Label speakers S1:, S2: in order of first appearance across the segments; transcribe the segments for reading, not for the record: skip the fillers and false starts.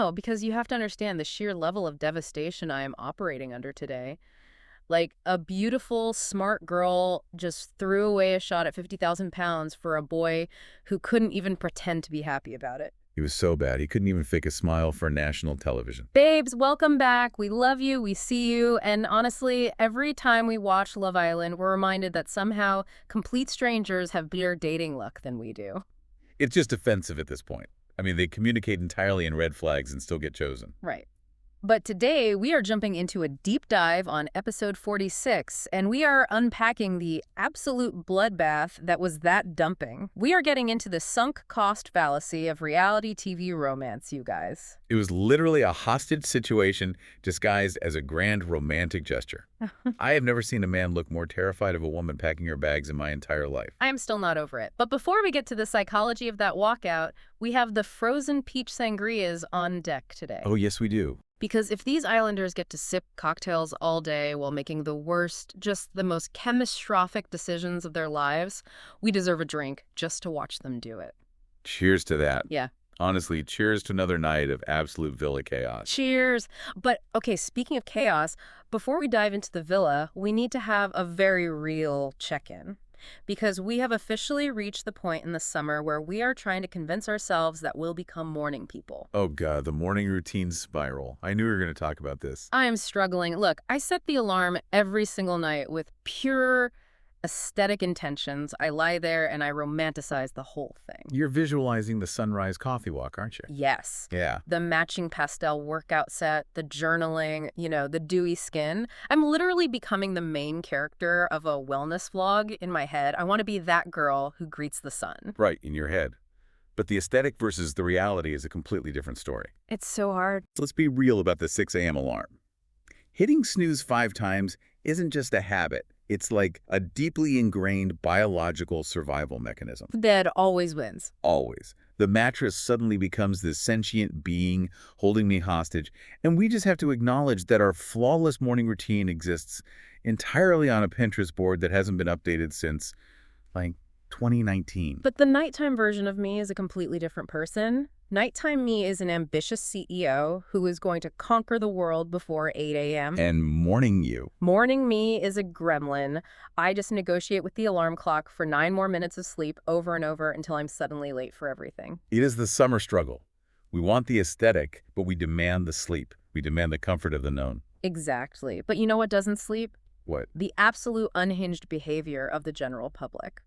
S1: No, because you have to understand the sheer level of devastation I am operating under today. Like, a beautiful, smart girl just threw away a shot at 50,000 pounds for a boy who couldn't even pretend to be happy about it.
S2: He was so bad, he couldn't even fake a smile for national television.
S1: Babes, welcome back. We love you. We see you. And honestly, every time we watch Love Island, we're reminded that somehow complete strangers have better dating luck than we do.
S2: It's just offensive at this point. I mean, they communicate entirely in red flags and still get chosen.
S1: Right. But today, we are jumping into a deep dive on episode 46, and we are unpacking the absolute bloodbath that was that dumping. We are getting into the sunk cost fallacy of reality TV romance, you guys.
S2: It was literally a hostage situation disguised as a grand romantic gesture. I have never seen a man look more terrified of a woman packing her bags in my entire life.
S1: I am still not over it. But before we get to the psychology of that walkout, we have the frozen peach sangrias on deck today.
S2: Oh, yes, we do.
S1: Because if these islanders get to sip cocktails all day while making the worst, just the most catastrophic decisions of their lives, we deserve a drink just to watch them do it.
S2: Cheers to that.
S1: Yeah.
S2: Honestly, cheers to another night of absolute villa chaos.
S1: Cheers. But, okay, speaking of chaos, before we dive into the villa, we need to have a very real check-in. Because we have officially reached the point in the summer where we are trying to convince ourselves that we'll become morning people.
S2: Oh, God, the morning routine spiral. I knew we were going to talk about this.
S1: I am struggling. Look, I set the alarm every single night with pure aesthetic intentions. I lie there and I romanticize the whole thing.
S2: You're visualizing the sunrise coffee walk, aren't you?
S1: Yes.
S2: Yeah.
S1: The matching pastel workout set, the journaling, the dewy skin. I'm literally becoming the main character of a wellness vlog in my head. I want to be that girl who greets the sun.
S2: Right, in your head. But the aesthetic versus the reality is a completely different story.
S1: It's so hard.
S2: So let's be real about the 6 a.m. alarm. Hitting snooze 5 times isn't just a habit. It's like a deeply ingrained biological survival mechanism.
S1: Dead always wins.
S2: Always. The mattress suddenly becomes this sentient being holding me hostage, and we just have to acknowledge that our flawless morning routine exists entirely on a Pinterest board that hasn't been updated since, like, 2019.
S1: But the nighttime version of me is a completely different person. Nighttime me is an ambitious CEO who is going to conquer the world before 8 a.m.
S2: And morning you.
S1: Morning me is a gremlin. I just negotiate with the alarm clock for 9 more minutes of sleep over and over until I'm suddenly late for everything.
S2: It is the summer struggle. We want the aesthetic, but we demand the sleep. We demand the comfort of the known.
S1: Exactly. But you know what doesn't sleep?
S2: What?
S1: The absolute unhinged behavior of the general public.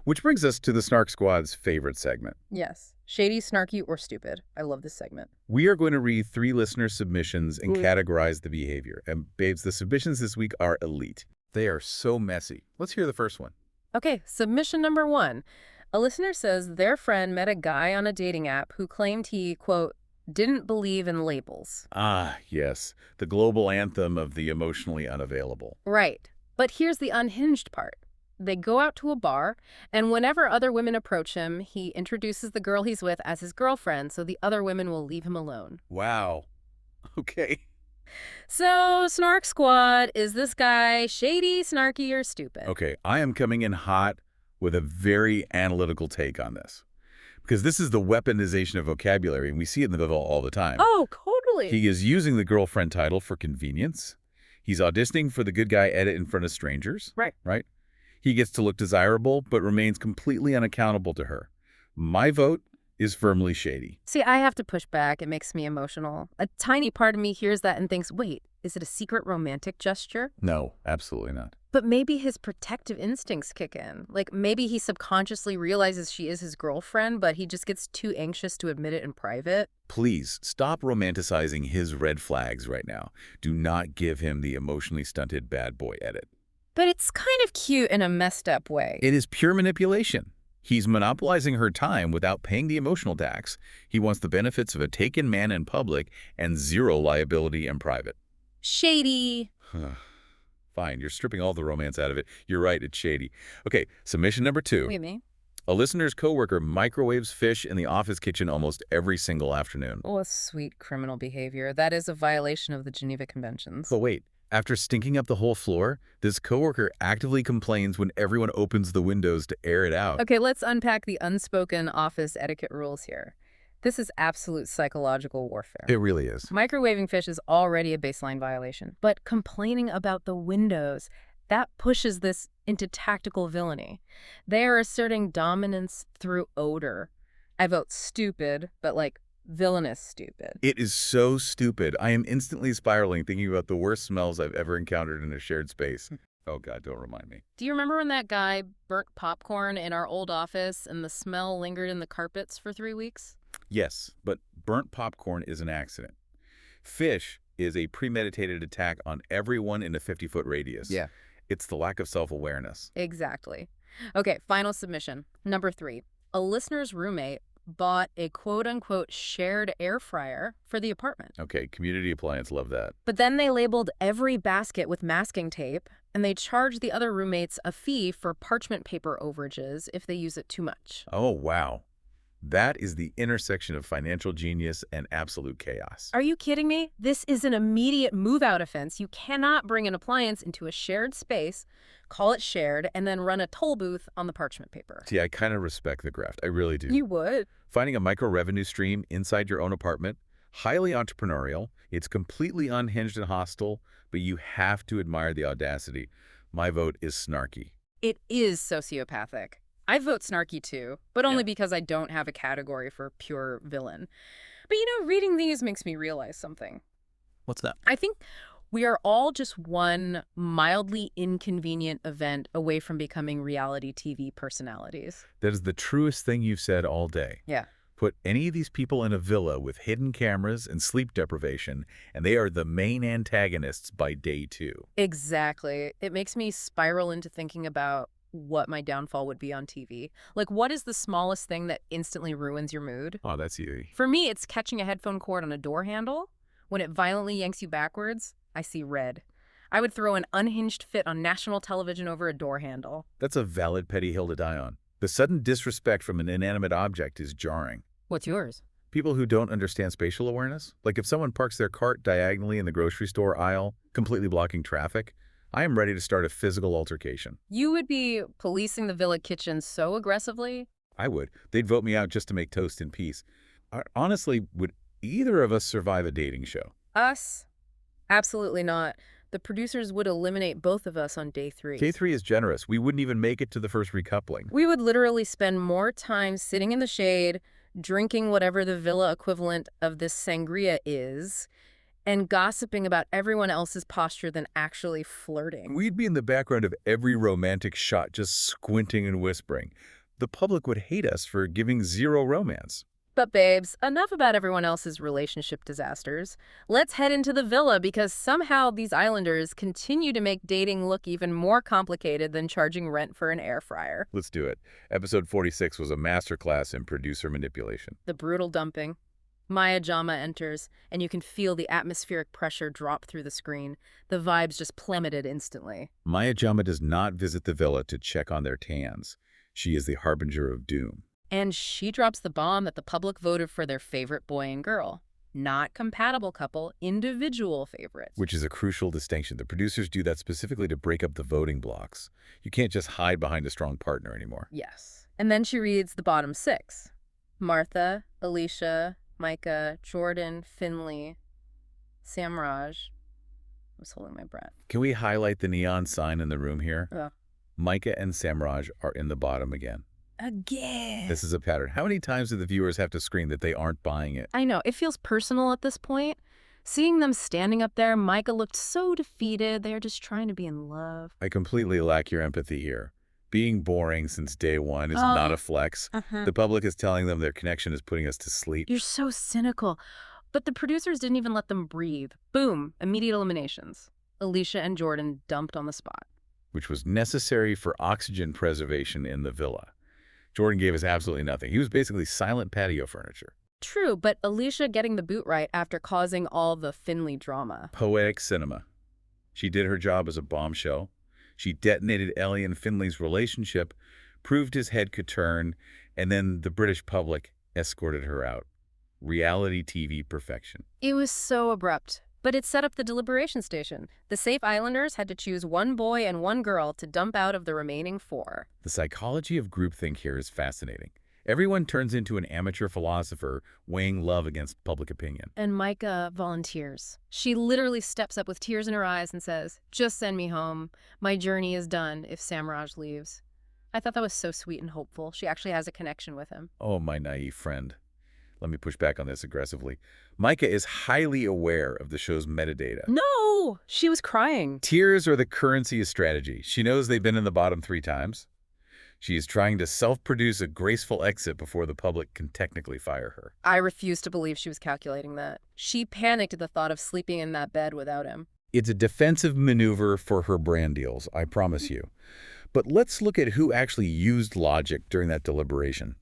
S2: Which brings us to the Snark Squad's favorite segment.
S1: Yes. Shady, snarky, or stupid. I love this segment.
S2: We are going to read 3 listener submissions and categorize the behavior. And babes, the submissions this week are elite. They are so messy. Let's hear the first one.
S1: Okay, submission number 1. A listener says their friend met a guy on a dating app who claimed he, quote, didn't believe in labels.
S2: Ah, yes. The global anthem of the emotionally unavailable.
S1: Right. But here's the unhinged part. They go out to a bar, and whenever other women approach him, he introduces the girl he's with as his girlfriend so the other women will leave him alone.
S2: Wow. Okay.
S1: So, Snark Squad, is this guy shady, snarky, or stupid?
S2: Okay, I am coming in hot with a very analytical take on this. Because this is the weaponization of vocabulary, and we see it in the novel all the time.
S1: Oh, totally.
S2: He is using the girlfriend title for convenience. He's auditioning for the good guy edit in front of strangers.
S1: Right.
S2: Right? He gets to look desirable, but remains completely unaccountable to her. My vote is firmly shady.
S1: See, I have to push back. It makes me emotional. A tiny part of me hears that and thinks, wait, is it a secret romantic gesture?
S2: No, absolutely not.
S1: But maybe his protective instincts kick in. Like, maybe he subconsciously realizes she is his girlfriend, but he just gets too anxious to admit it in private.
S2: Please, stop romanticizing his red flags right now. Do not give him the emotionally stunted bad boy edit.
S1: But it's kind of cute in a messed up way.
S2: It is pure manipulation. He's monopolizing her time without paying the emotional tax. He wants the benefits of a taken man in public and zero liability in private.
S1: Shady.
S2: Fine, you're stripping all the romance out of it. You're right, it's shady. Okay, submission number 2.
S1: Wait a minute.
S2: A listener's coworker microwaves fish in the office kitchen almost every single afternoon.
S1: Oh, sweet criminal behavior. That is a violation of the Geneva Conventions.
S2: But wait, after stinking up the whole floor, this coworker actively complains when everyone opens the windows to air it out.
S1: Okay, let's unpack the unspoken office etiquette rules here. This is absolute psychological warfare.
S2: It really is.
S1: Microwaving fish is already a baseline violation, but complaining about the windows, that pushes this into tactical villainy. They are asserting dominance through odor. I vote stupid, but like villainous stupid.
S2: It is so stupid. I am instantly spiraling thinking about the worst smells I've ever encountered in a shared space. Oh, God, don't remind me.
S1: Do you remember when that guy burnt popcorn in our old office and the smell lingered in the carpets for 3 weeks?
S2: Yes, but burnt popcorn is an accident. Fish is a premeditated attack on everyone in a 50-foot radius.
S3: Yeah.
S2: It's the lack of self-awareness.
S1: Exactly. Okay, final submission. Number 3. A listener's roommate bought a quote-unquote shared air fryer for the apartment.
S2: Okay, community appliance, love that.
S1: But then they labeled every basket with masking tape, and they charged the other roommates a fee for parchment paper overages if they use it too much.
S2: Oh, wow. That is the intersection of financial genius and absolute chaos.
S1: Are you kidding me? This is an immediate move-out offense. You cannot bring an appliance into a shared space, call it shared, and then run a toll booth on the parchment paper.
S2: See, I kind of respect the graft. I really do.
S1: You would.
S2: Finding a micro-revenue stream inside your own apartment, highly entrepreneurial, it's completely unhinged and hostile, but you have to admire the audacity. My vote is snarky.
S1: It is sociopathic. I vote snarky too, but only because I don't have a category for pure villain. But reading these makes me realize something.
S3: What's that?
S1: I think we are all just one mildly inconvenient event away from becoming reality TV personalities.
S2: That is the truest thing you've said all day.
S1: Yeah.
S2: Put any of these people in a villa with hidden cameras and sleep deprivation, and they are the main antagonists by day 2.
S1: Exactly. It makes me spiral into thinking about what my downfall would be on TV. Like, what is the smallest thing that instantly ruins your mood?
S2: Oh, that's easy.
S1: For me, it's catching a headphone cord on a door handle. When it violently yanks you backwards, I see red. I would throw an unhinged fit on national television over a door handle.
S2: That's a valid petty hill to die on. The sudden disrespect from an inanimate object is jarring.
S1: What's yours?
S2: People who don't understand spatial awareness, like if someone parks their cart diagonally in the grocery store aisle, completely blocking traffic, I am ready to start a physical altercation.
S1: You would be policing the villa kitchen so aggressively?
S2: I would. They'd vote me out just to make toast in peace. Honestly, would either of us survive a dating show?
S1: Us? Absolutely not. The producers would eliminate both of us on day 3.
S2: Day 3 is generous. We wouldn't even make it to the first recoupling.
S1: We would literally spend more time sitting in the shade, drinking whatever the villa equivalent of this sangria is, and gossiping about everyone else's posture than actually flirting.
S2: We'd be in the background of every romantic shot, just squinting and whispering. The public would hate us for giving zero romance.
S1: But babes, enough about everyone else's relationship disasters. Let's head into the villa because somehow these islanders continue to make dating look even more complicated than charging rent for an air fryer.
S2: Let's do it. Episode 46 was a masterclass in producer manipulation.
S1: The brutal dumping. Maya Jama enters, and you can feel the atmospheric pressure drop through the screen. The vibes just plummeted instantly.
S2: Maya Jama does not visit the villa to check on their tans. She is the harbinger of doom.
S1: And she drops the bomb that the public voted for their favorite boy and girl. Not compatible couple, individual favorites.
S2: Which is a crucial distinction. The producers do that specifically to break up the voting blocks. You can't just hide behind a strong partner anymore.
S1: Yes. And then she reads the bottom 6. Martha, Alicia, Mica, Jordan, Finley, Samraj. I was holding my breath.
S2: Can we highlight the neon sign in the room here?
S1: Yeah.
S2: Mica and Samraj are in the bottom again.
S1: Again.
S2: This is a pattern. How many times do the viewers have to scream that they aren't buying it?
S1: I know. It feels personal at this point. Seeing them standing up there, Mica looked so defeated. They're just trying to be in love.
S2: I completely lack your empathy here. Being boring since day 1 is not a flex. The public is telling them their connection is putting us to sleep.
S1: You're so cynical. But the producers didn't even let them breathe. Boom, immediate eliminations. Alicia and Jordan dumped on the spot.
S2: Which was necessary for oxygen preservation in the villa. Jordan gave us absolutely nothing. He was basically silent patio furniture.
S1: True, but Alicia getting the boot right after causing all the Finley drama.
S2: Poetic cinema. She did her job as a bombshell. She detonated Ellie and Finley's relationship, proved his head could turn, and then the British public escorted her out. Reality TV perfection.
S1: It was so abrupt, but it set up the deliberation station. The safe islanders had to choose one boy and one girl to dump out of the remaining 4.
S2: The psychology of groupthink here is fascinating. Everyone turns into an amateur philosopher weighing love against public opinion.
S1: And Mica volunteers. She literally steps up with tears in her eyes and says, "Just send me home. My journey is done if Samraj leaves." I thought that was so sweet and hopeful. She actually has a connection with him.
S2: Oh, my naive friend. Let me push back on this aggressively. Mica is highly aware of the show's metadata.
S1: No! She was crying.
S2: Tears are the currency of strategy. She knows they've been in the bottom 3 times. She is trying to self-produce a graceful exit before the public can technically fire her.
S1: I refuse to believe she was calculating that. She panicked at the thought of sleeping in that bed without him.
S2: It's a defensive maneuver for her brand deals, I promise you. But let's look at who actually used logic during that deliberation.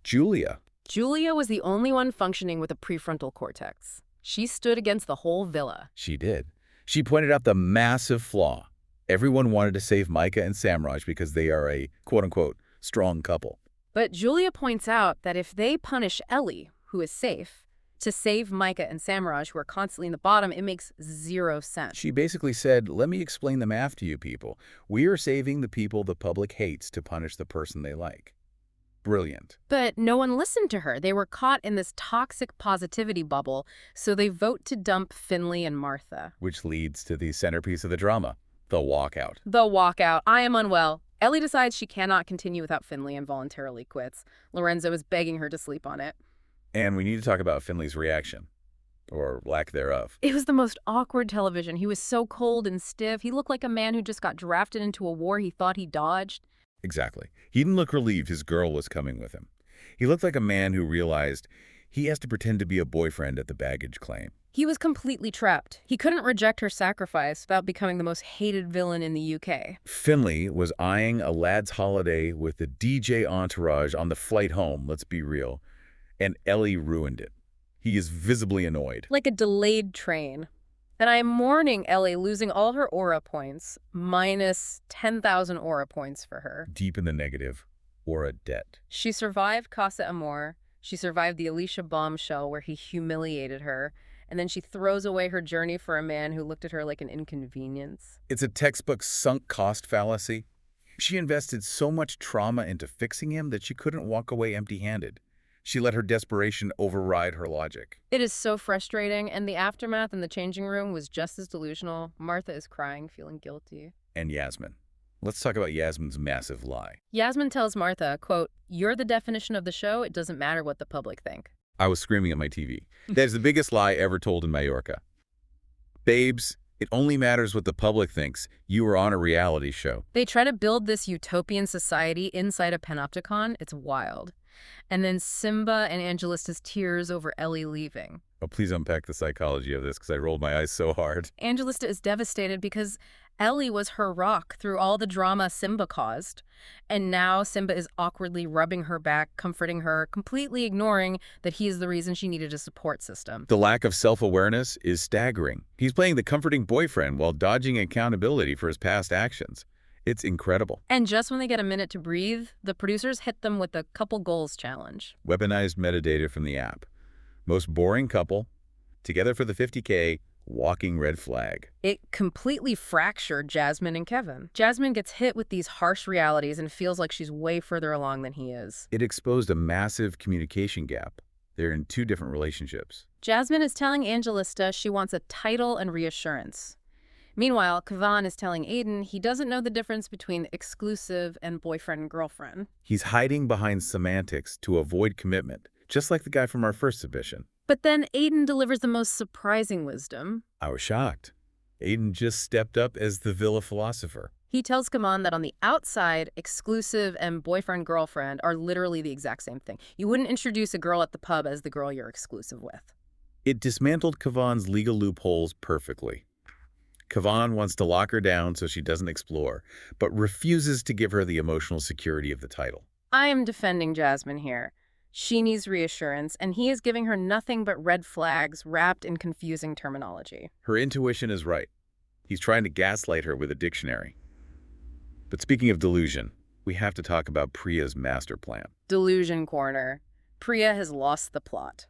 S2: Julia.
S1: Julia was the only one functioning with a prefrontal cortex. She stood against the whole villa.
S2: She did. She pointed out the massive flaw. Everyone wanted to save Mica and Samraj because they are a, quote-unquote, strong couple.
S1: But Julia points out that if they punish Ellie, who is safe, to save Mica and Samraj, who are constantly in the bottom, it makes 0 sense.
S2: She basically said, let me explain the math to you people. We are saving the people the public hates to punish the person they like. Brilliant.
S1: But no one listened to her. They were caught in this toxic positivity bubble, so they vote to dump Finley and Martha.
S2: Which leads to the centerpiece of the drama, the walkout.
S1: The walkout. I am unwell. Ellie decides she cannot continue without Finley and voluntarily quits. Lorenzo is begging her to sleep on it.
S2: And we need to talk about Finley's reaction, or lack thereof.
S1: It was the most awkward television. He was so cold and stiff. He looked like a man who just got drafted into a war he thought he dodged.
S2: Exactly. He didn't look relieved his girl was coming with him. He looked like a man who realized he has to pretend to be a boyfriend at the baggage claim.
S1: He was completely trapped. He couldn't reject her sacrifice without becoming the most hated villain in the UK.
S2: Finley was eyeing a lad's holiday with the DJ entourage on the flight home, let's be real, and Ellie ruined it. He is visibly annoyed.
S1: Like a delayed train. And I'm mourning Ellie losing all her aura points, minus 10,000 aura points for her.
S2: Deep in the negative, aura debt.
S1: She survived Casa Amor. She survived the Alicia bombshell where he humiliated her. And then she throws away her journey for a man who looked at her like an inconvenience.
S2: It's a textbook sunk cost fallacy. She invested so much trauma into fixing him that she couldn't walk away empty-handed. She let her desperation override her logic.
S1: It is so frustrating, and the aftermath in the changing room was just as delusional. Martha is crying, feeling guilty.
S2: And Yasmin. Let's talk about Yasmin's massive lie.
S1: Yasmin tells Martha, quote, "You're the definition of the show. It doesn't matter what the public think."
S2: I was screaming at my TV. That is the biggest lie ever told in Mallorca. Babes, it only matters what the public thinks. You are on a reality show.
S1: They try to build this utopian society inside a panopticon. It's wild. And then Simba and Angelista's tears over Ellie leaving.
S2: Oh, please unpack the psychology of this because I rolled my eyes so hard.
S1: Angelista is devastated because Ellie was her rock through all the drama Simba caused. And now Simba is awkwardly rubbing her back, comforting her, completely ignoring that he is the reason she needed a support system.
S2: The lack of self-awareness is staggering. He's playing the comforting boyfriend while dodging accountability for his past actions. It's incredible.
S1: And just when they get a minute to breathe, the producers hit them with a couple goals challenge.
S2: Weaponized metadata from the app. Most boring couple, together for the 50K, walking red flag.
S1: It completely fractured Jasmine and Kevin. Jasmine gets hit with these harsh realities and feels like she's way further along than he is.
S2: It exposed a massive communication gap. They're in 2 different relationships.
S1: Jasmine is telling Angelista she wants a title and reassurance. Meanwhile, Kavan is telling Aiden he doesn't know the difference between exclusive and boyfriend and girlfriend.
S2: He's hiding behind semantics to avoid commitment, just like the guy from our first submission.
S1: But then Aiden delivers the most surprising wisdom.
S2: I was shocked. Aiden just stepped up as the villa philosopher.
S1: He tells Kavan that on the outside, exclusive and boyfriend-girlfriend are literally the exact same thing. You wouldn't introduce a girl at the pub as the girl you're exclusive with.
S2: It dismantled Kavan's legal loopholes perfectly. Kavan wants to lock her down so she doesn't explore, but refuses to give her the emotional security of the title.
S1: I am defending Jasmine here. She needs reassurance, and he is giving her nothing but red flags wrapped in confusing terminology.
S2: Her intuition is right. He's trying to gaslight her with a dictionary. But speaking of delusion, we have to talk about Priya's master plan.
S1: Delusion corner. Priya has lost the plot.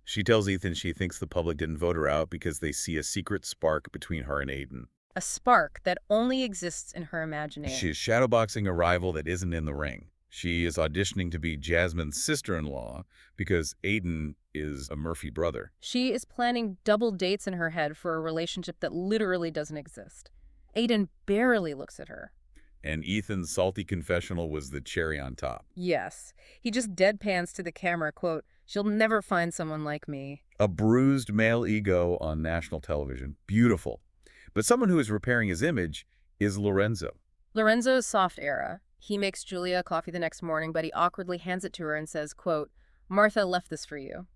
S2: She tells Ethan she thinks the public didn't vote her out because they see a secret spark between her and Aiden.
S1: A spark that only exists in her imagination.
S2: She is shadowboxing a rival that isn't in the ring. She is auditioning to be Jasmine's sister-in-law because Aiden is a Murphy brother.
S1: She is planning double dates in her head for a relationship that literally doesn't exist. Aiden barely looks at her.
S2: And Ethan's salty confessional was the cherry on top.
S1: Yes. He just deadpans to the camera, quote, "She'll never find someone like me."
S2: A bruised male ego on national television. Beautiful. But someone who is repairing his image is Lorenzo.
S1: Lorenzo's soft era. He makes Julia coffee the next morning, but he awkwardly hands it to her and says, quote, "Martha left this for you."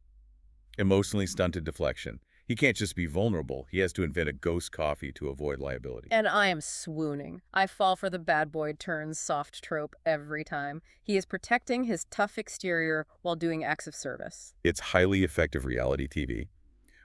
S2: Emotionally stunted deflection. He can't just be vulnerable. He has to invent a ghost coffee to avoid liability.
S1: And I am swooning. I fall for the bad boy turns soft trope every time. He is protecting his tough exterior while doing acts of service.
S2: It's highly effective reality TV,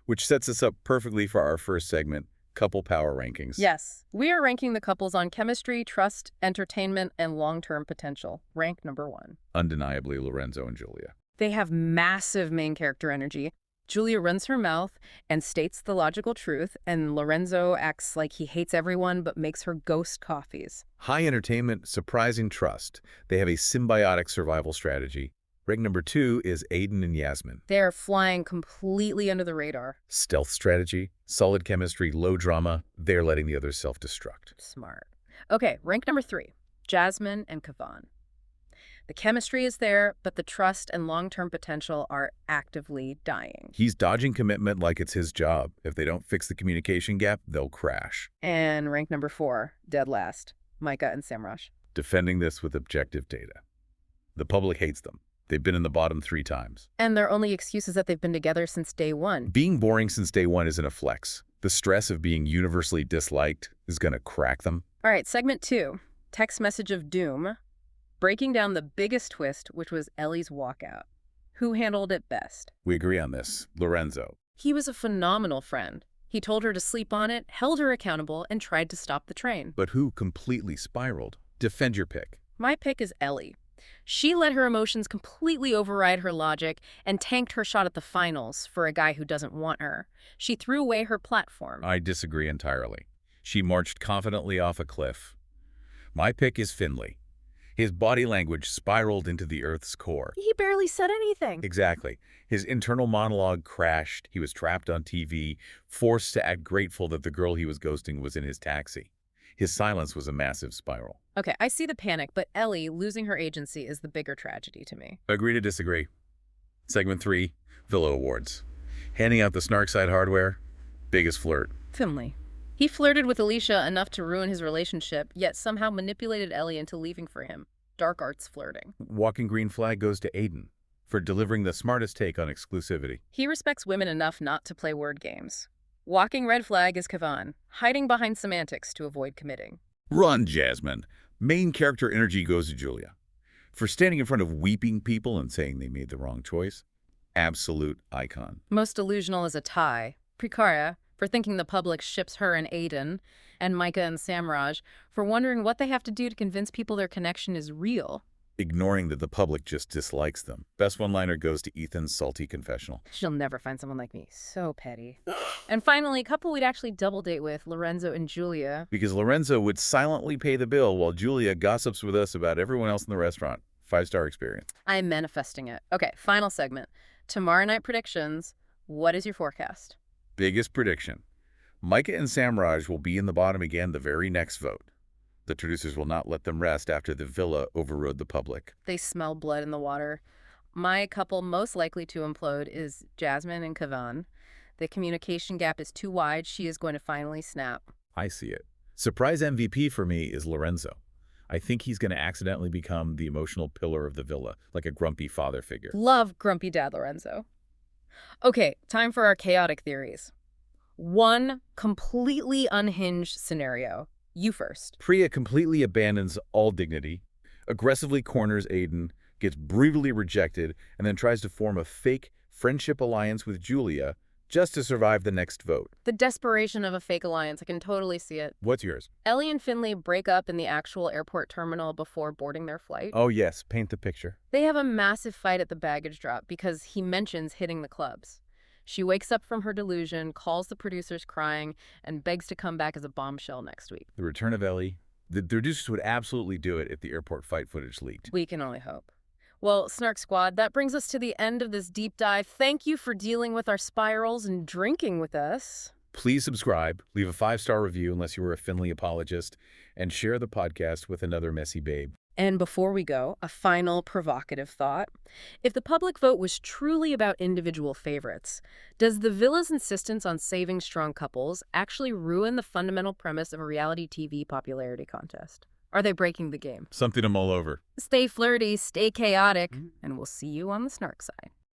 S2: which sets us up perfectly for our first segment, Couple Power Rankings.
S1: Yes, we are ranking the couples on chemistry, trust, entertainment, and long-term potential. Rank number 1.
S2: Undeniably Lorenzo and Julia.
S1: They have massive main character energy. Julia runs her mouth and states the logical truth, and Lorenzo acts like he hates everyone but makes her ghost coffees.
S2: High entertainment, surprising trust. They have a symbiotic survival strategy. Rank number 2 is Aiden and Yasmin.
S1: They're flying completely under the radar.
S2: Stealth strategy, solid chemistry, low drama. They're letting the others self-destruct.
S1: Smart. Okay, rank number 3, Jasmine and Kavan. The chemistry is there, but the trust and long-term potential are actively dying.
S2: He's dodging commitment like it's his job. If they don't fix the communication gap, they'll crash.
S1: And rank number 4, dead last, Mica and Samraj.
S2: Defending this with objective data. The public hates them. They've been in the bottom 3 times.
S1: And their only excuse is that they've been together since day 1.
S2: Being boring since day 1 isn't a flex. The stress of being universally disliked is going to crack them.
S1: All right, segment 2, text message of doom. Breaking down the biggest twist, which was Ellie's walkout. Who handled it best?
S2: We agree on this. Lorenzo.
S1: He was a phenomenal friend. He told her to sleep on it, held her accountable, and tried to stop the train.
S2: But who completely spiraled? Defend your pick.
S1: My pick is Ellie. She let her emotions completely override her logic and tanked her shot at the finals for a guy who doesn't want her. She threw away her platform.
S2: I disagree entirely. She marched confidently off a cliff. My pick is Finley. His body language spiraled into the Earth's core.
S1: He barely said anything.
S2: Exactly. His internal monologue crashed. He was trapped on TV, forced to act grateful that the girl he was ghosting was in his taxi. His silence was a massive spiral.
S1: Okay, I see the panic, but Ellie losing her agency is the bigger tragedy to me.
S2: Agree to disagree. Segment 3, Villa Awards. Handing out the snark side hardware, biggest flirt.
S1: Finley. He flirted with Alicia enough to ruin his relationship, yet somehow manipulated Ellie into leaving for him. Dark arts flirting.
S2: Walking green flag goes to Aiden for delivering the smartest take on exclusivity.
S1: He respects women enough not to play word games. Walking red flag is Kavan, hiding behind semantics to avoid committing.
S2: Run, Jasmine. Main character energy goes to Julia. For standing in front of weeping people and saying they made the wrong choice. Absolute icon.
S1: Most delusional is a tie. Precaria, for thinking the public ships her and Aiden, and Mica and Samraj, for wondering what they have to do to convince people their connection is real.
S2: Ignoring that the public just dislikes them. Best one-liner goes to Ethan's salty confessional.
S1: She'll never find someone like me. So petty. And finally, a couple we'd actually double date with, Lorenzo and Julia.
S2: Because Lorenzo would silently pay the bill while Julia gossips with us about everyone else in the restaurant. 5-star experience.
S1: I'm manifesting it. Okay, final segment. Tomorrow night predictions. What is your forecast?
S2: Biggest prediction. Mica and Samraj will be in the bottom again the very next vote. The producers will not let them rest after the villa overrode the public.
S1: They smell blood in the water. My couple most likely to implode is Jasmine and Kavan. The communication gap is too wide. She is going to finally snap.
S2: I see it. Surprise MVP for me is Lorenzo. I think he's going to accidentally become the emotional pillar of the villa, like a grumpy father figure.
S1: Love grumpy dad Lorenzo. Okay, time for our chaotic theories. One completely unhinged scenario. You first.
S2: Priya completely abandons all dignity, aggressively corners Aiden, gets brutally rejected, and then tries to form a fake friendship alliance with Julia just to survive the next vote.
S1: The desperation of a fake alliance. I can totally see it.
S2: What's yours?
S1: Ellie and Finley break up in the actual airport terminal before boarding their flight.
S2: Oh yes, paint the picture.
S1: They have a massive fight at the baggage drop because he mentions hitting the clubs. She wakes up from her delusion, calls the producers crying, and begs to come back as a bombshell next week.
S2: The return of Ellie, The producers would absolutely do it if the airport fight footage leaked.
S1: We can only hope. Well, Snark Squad, that brings us to the end of this deep dive. Thank you for dealing with our spirals and drinking with us.
S2: Please subscribe, leave a 5-star review unless you were a Finley apologist, and share the podcast with another messy babe.
S1: And before we go, a final provocative thought. If the public vote was truly about individual favorites, does the villa's insistence on saving strong couples actually ruin the fundamental premise of a reality TV popularity contest? Are they breaking the game?
S2: Something to mull over.
S1: Stay flirty, stay chaotic, and we'll see you on the snark side.